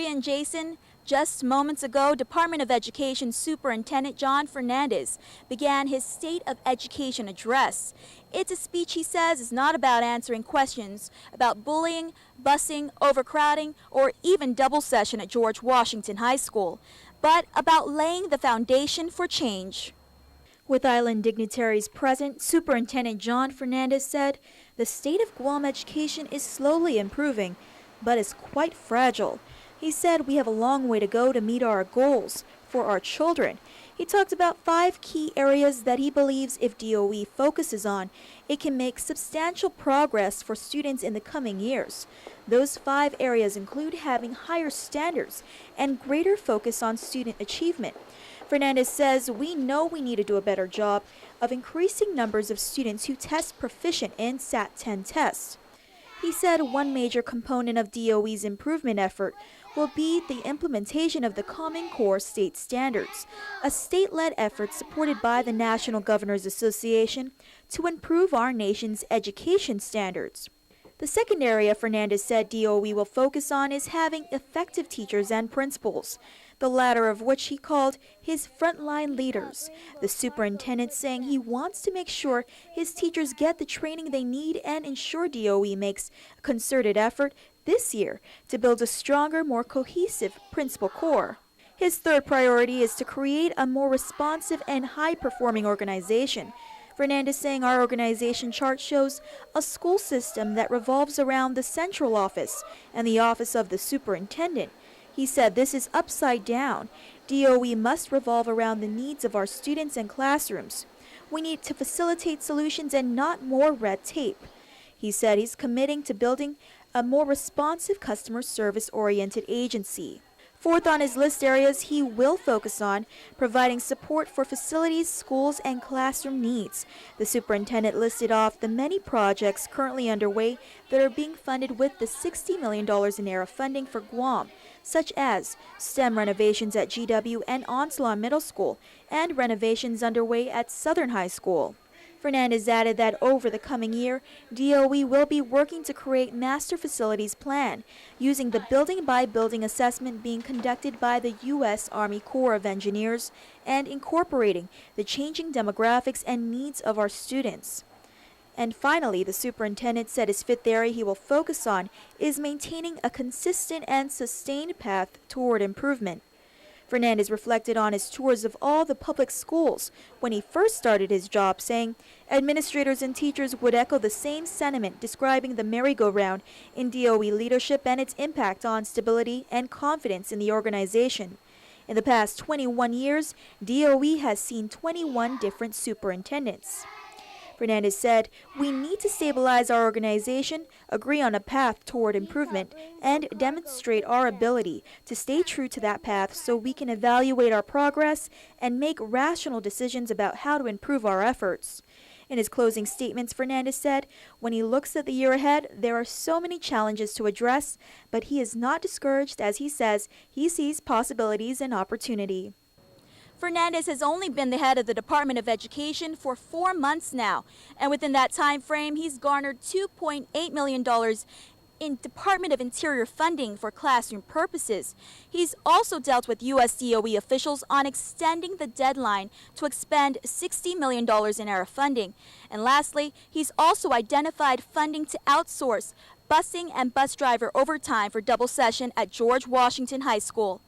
Maria and Jason, just moments ago, Department of Education Superintendent Jon Fernandez began his State of Education address. It's a speech he says is not about answering questions about bullying, busing, overcrowding, or even double session at George Washington High School, but about laying the foundation for change. With island dignitaries present, Superintendent Jon Fernandez said the state of Guam education is slowly improving, but is quite fragile. He said we have a long way to go to meet our goals for our children. He talked about 5 key areas that he believes if DOE focuses on, it can make substantial progress for students in the coming years. Those 5 areas include having higher standards and greater focus on student achievement. Fernandez says we know we need to do a better job of increasing numbers of students who test proficient in SAT-10 tests. He said one major component of DOE's improvement effort will be the implementation of the Common Core State Standards, a state-led effort supported by the National Governors Association to improve our nation's education standards. The second area Fernandez said DOE will focus on is having effective teachers and principals, the latter of which he called his frontline leaders. The superintendent saying he wants to make sure his teachers get the training they need and ensure DOE makes a concerted effort this year to build a stronger, more cohesive principal corps. His third priority is to create a more responsive and high-performing organization. Fernandez saying our organization chart shows a school system that revolves around the central office and the office of the superintendent. He said this is upside down. DOE must revolve around the needs of our students and classrooms. We need to facilitate solutions and not more red tape. He said he's committing to building a more responsive customer service-oriented agency. Fourth on his list areas he will focus on providing support for facilities, schools, and classroom needs. The superintendent listed off the many projects currently underway that are being funded with the $60 million in ERA funding for Guam, such as STEM renovations at GW and Onslow Middle School and renovations underway at Southern High School. Fernandez added that over the coming year, DOE will be working to create master facilities plan using the building-by-building assessment being conducted by the U.S. Army Corps of Engineers and incorporating the changing demographics and needs of our students. And finally, the superintendent said his fifth area he will focus on is maintaining a consistent and sustained path toward improvement. Fernandez reflected on his tours of all the public schools when he first started his job, saying administrators and teachers would echo the same sentiment, describing the merry-go-round in DOE leadership and its impact on stability and confidence in the organization. In the past 21 years, DOE has seen 21 different superintendents. Fernandez said, we need to stabilize our organization, agree on a path toward improvement, and demonstrate our ability to stay true to that path so we can evaluate our progress and make rational decisions about how to improve our efforts. In his closing statements, Fernandez said, when he looks at the year ahead, there are so many challenges to address, but he is not discouraged as he says he sees possibilities and opportunity. Fernandez has only been the head of the Department of Education for 4 months now, and within that time frame, he's garnered $2.8 million in Department of Interior funding for classroom purposes. He's also dealt with U.S. DOE officials on extending the deadline to expend $60 million in ERA funding. And lastly, he's also identified funding to outsource busing and bus driver overtime for double session at George Washington High School.